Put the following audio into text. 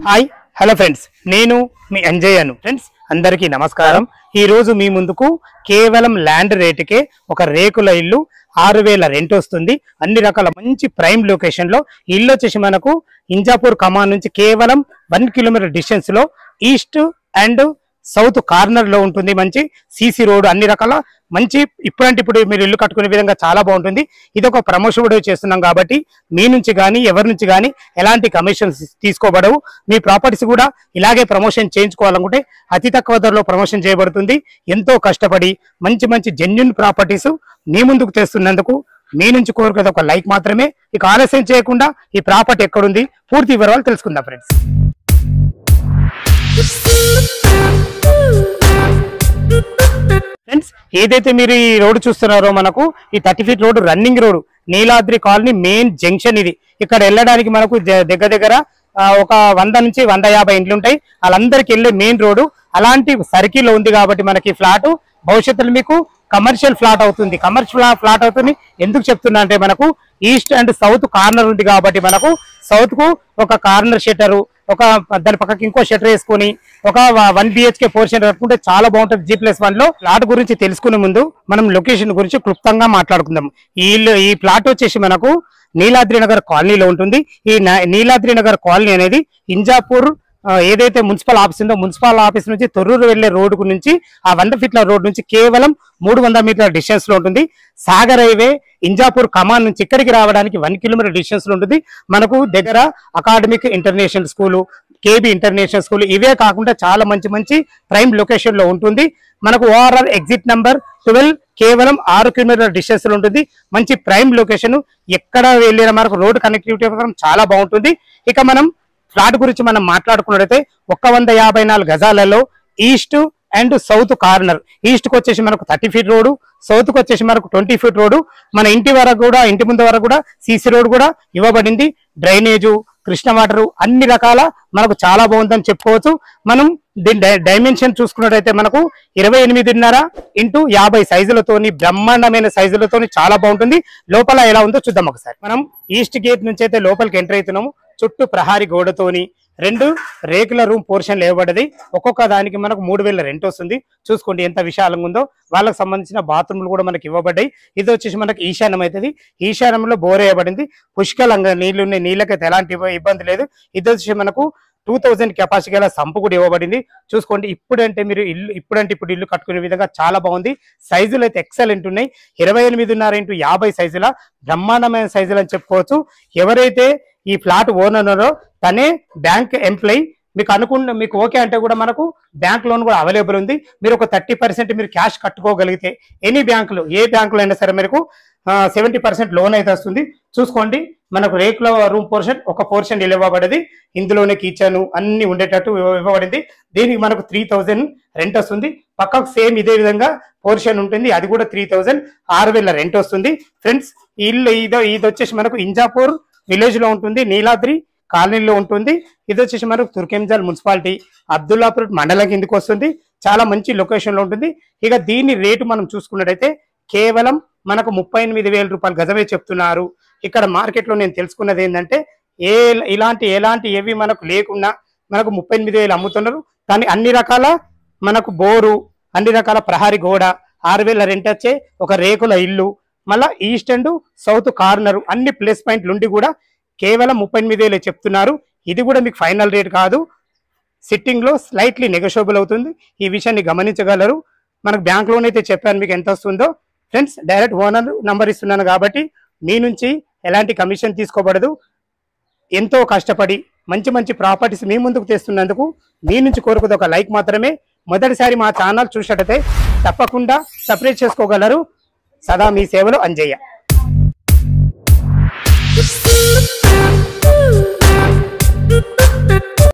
Hi hello friends, నేను మీ అంజయ్యను. Friends అందరికీ నమస్కారం. ఈ రోజు మీ ముందుకు కేవలం ల్యాండ్ రేటుకే ఒక రేకుల ఇల్లు 6000 రెంట్ వస్తుంది. అన్ని రకాల మంచి ప్రైమ్ లొకేషన్ లో ఇల్లు వచ్చేసి మనకు ఇంజాపూర్ కమాన్ నుంచి కేవలం 1 కిలోమీటర్ డిస్టెన్స్ లో ఈస్ట్ అండ్ సౌత్ కార్నర్ లో ఉంటుంది. మంచి సీసీ రోడ్, అన్ని రకాల మంచి ఇప్పుడు మీరు ఇల్లు కట్టుకునే విధంగా చాలా బాగుంటుంది. ఇది ఒక ప్రమోషన్ వీడియో చేస్తున్నాం కాబట్టి మీ నుంచి కానీ ఎవరి నుంచి కానీ ఎలాంటి కమిషన్స్ తీసుకోబడవు. మీ ప్రాపర్టీస్ కూడా ఇలాగే ప్రమోషన్ చేయించుకోవాలనుకుంటే అతి తక్కువ ధరలో ప్రమోషన్ చేయబడుతుంది. ఎంతో కష్టపడి మంచి మంచి జెన్యూన్ ప్రాపర్టీస్ మీ ముందుకు తెస్తున్నందుకు మీ నుంచి కోరుకునేది ఒక లైక్ మాత్రమే. ఇక ఆలస్యం చేయకుండా ఈ ప్రాపర్టీ ఎక్కడుంది పూర్తి వివరాలు తెలుసుకుందాం ఫ్రెండ్స్. ఫ్రెండ్స్ ఏదైతే మీరు ఈ రోడ్డు చూస్తున్నారో మనకు ఈ 30 feet road running road, Neeladri colony main junction ఇది. ఇక్కడ వెళ్ళడానికి మనకు దగ్గర ఒక 100 నుంచి 150 ఇండ్లు ఉంటాయి. వాళ్ళందరికి వెళ్ళే మెయిన్ రోడ్డు అలాంటి సర్కిల్ లో ఉంది కాబట్టి మనకి ఫ్లాట్ భవిష్యత్తులో మీకు కమర్షియల్ ఫ్లాట్ అవుతుంది. కమర్షియల్ ఫ్లాట్ అవుతుంది ఎందుకు చెప్తున్నా అంటే మనకు ఈస్ట్ అండ్ సౌత్ కార్నర్ ఉంది కాబట్టి మనకు సౌత్ కు ఒక కార్నర్ షెటర్, ఒక దాని పక్కకి ఇంకో షెటర్ వేసుకుని ఒక 1 BHK పోర్షన్ కట్టుకుంటే చాలా బాగుంటుంది. G+1 లో ప్లాట్ గురించి తెలుసుకునే ముందు మనం లొకేషన్ గురించి క్లుప్తంగా మాట్లాడుకుందాం. ఈ ప్లాట్ వచ్చేసి మనకు నీలాద్రి నగర్ కాలనీలో ఉంటుంది. ఈ నీలాద్రి నగర్ కాలనీ అనేది ఇంజాపూర్ ఏదైతే మున్సిపల్ ఆఫీస్ ఉందో మున్సిపల్ ఆఫీస్ నుంచి తొర్రూరు వెళ్లే రోడ్డు నుంచి ఆ 100 ఫీట్ల రోడ్ నుంచి కేవలం 300 మీటర్ల డిస్టెన్స్ లో ఉంటుంది. సాగర్ హైవే ఇంజాపూర్ కమాన్ నుంచి ఇక్కడికి రావడానికి 1 కిలోమీటర్ డిస్టెన్స్ లో ఉంటుంది. మనకు దగ్గర academic international school, KB international school, ఇవే కాకుండా చాలా మంచి మంచి ప్రైమ్ లొకేషన్ లో ఉంటుంది. మనకు ఓఆర్ఆర్ ఎగ్జిట్ నంబర్ 12 కేవలం 6 కిలోమీటర్ల డిస్టెన్స్ లో ఉంటుంది. మంచి ప్రైమ్ లొకేషన్, ఎక్కడ వెళ్ళిన మనకు రోడ్ కనెక్టివిటీ చాలా బాగుంటుంది. ఇక మనం ఫ్లాట్ గురించి మనం మాట్లాడుకున్నట్టయితే 154 గజాలలో east and south corner. East కు వచ్చేసి మనకు 30 ఫీట్ రోడ్డు, సౌత్ కు వచ్చేసి మనకు 20 ఫీట్ రోడ్డు. మన ఇంటి ముందు వరకు కూడా సీసీ రోడ్ కూడా ఇవ్వబడింది. డ్రైనేజు, కృష్ణ వాటరు, అన్ని రకాల మనకు చాలా బాగుందని చెప్పుకోవచ్చు. మనం దీని డైమెన్షన్ చూసుకున్నట్టయితే మనకు 28.5 x 50 సైజులతోని బ్రహ్మాండమైన సైజులతోని చాలా బాగుంటుంది. లోపల ఎలా ఉందో చూద్దాం ఒకసారి. మనం ఈస్ట్ గేట్ నుంచి అయితే లోపలికి ఎంటర్ అవుతున్నాము. చుట్టూ ప్రహారీ గోడతోని 2 రేకుల రూమ్ పోర్షన్ లేవబడ్డది. ఒక్కొక్క దానికి మనకు 3000 రెంట్ వస్తుంది. చూసుకోండి ఎంత విశాలంగా ఉందో. వాళ్ళకి సంబంధించిన బాత్రూమ్లు కూడా మనకి ఇవ్వబడ్డాయి. ఇది వచ్చేసి మనకి ఈశాన్యం అవుతుంది. ఈశాన్యంలో బోర్ వేయబడింది. పుష్కలంగా నీళ్లు ఉన్నాయి, నీళ్ళకైతే ఎలాంటి ఇబ్బంది లేదు. ఇది వచ్చేసి మనకు 2000 కెపాసిటీ గల సంపు కూడా ఇవ్వబడింది. చూసుకోండి ఇప్పుడు ఇల్లు కట్టుకునే విధంగా చాలా బాగుంది. సైజులు అయితే ఎక్సలెంట్ ఉన్నాయి. 28.5 x 50 సైజుల బ్రహ్మాండమైన సైజులు అని చెప్పుకోవచ్చు. ఎవరైతే ఈ ఫ్లాట్ ఓనర్ తనే బ్యాంక్ ఎంప్లాయీ, మీకు ఓకే అంటే కూడా మనకు బ్యాంక్ లోన్ కూడా అవైలబుల్ ఉంది. మీరు ఒక 30% మీరు క్యాష్ కట్టుకోగలిగితే ఏ బ్యాంకులో అయినా సరే మీకు 70% లోన్ అయితే వస్తుంది. చూసుకోండి మనకు రేకుల రూమ్ పోర్షన్ ఒక పోర్షన్ ఇవ్వబడింది. ఇందులోనే కిచెన్ అన్ని ఉండేటట్టు ఇవ్వబడింది. దీనికి మనకు 3000 రెంట్ వస్తుంది. పక్కకు సేమ్ ఇదే విధంగా పోర్షన్ ఉంటుంది, అది కూడా 3000, 6000 రెంట్ వస్తుంది. ఫ్రెండ్స్ ఇది వచ్చేసి మనకు ఇంజాపూర్ విలేజ్ లో ఉంటుంది, నీలాద్రి కాలనీలో ఉంటుంది. ఇది వచ్చేసి మనకు తుర్కెంజల్ మున్సిపాలిటీ అబ్దుల్లాపూర్ మండలం కిందకి వస్తుంది. చాలా మంచి లొకేషన్ లో ఉంటుంది. ఇక దీని రేటు మనం చూసుకున్నట్టయితే కేవలం మనకు 38,000 రూపాయలు గజమే చెప్తున్నారు. ఇక్కడ మార్కెట్ లో నేను తెలుసుకున్నది ఏంటంటే ఎలాంటి ఏవి మనకు లేకుండా మనకు 38,000 అమ్ముతున్నారు. కానీ అన్ని రకాల మనకు బోరు, అన్ని రకాల ప్రహారీ గోడ, 6000 రెంట్ వచ్చే ఒక రేకుల ఇల్లు, మళ్ళా ఈస్ట్ అండ్ సౌత్ కార్నర్ అన్ని ప్లస్ పాయింట్లు ఉండి కూడా కేవలం 38,000 చెప్తున్నారు. ఇది కూడా మీకు ఫైనల్ రేట్ కాదు, సిట్టింగ్ లో స్లైట్లీ నెగోషియబుల్ అవుతుంది. ఈ విషయాన్ని గమనించగలరు. మనకు బ్యాంక్ లోన్ అయితే చెప్పాను మీకు ఎంత వస్తుందో. ఫ్రెండ్స్ డైరెక్ట్ ఓనర్ నంబర్ ఇస్తున్నాను కాబట్టి మీ నుంచి ఎలాంటి కమిషన్ తీసుకోబడదు. ఎంతో కష్టపడి మంచి మంచి ప్రాపర్టీస్ మీ ముందుకు తెస్తున్నందుకు మీ నుంచి కోరుకుది ఒక లైక్ మాత్రమే. మొదటిసారి మా ఛానల్ చూసినట్టయితే తప్పకుండా సబ్స్క్రైబ్ చేసుకోగలరు. సదా మీ సేవలో అంజయ్య. Thank you.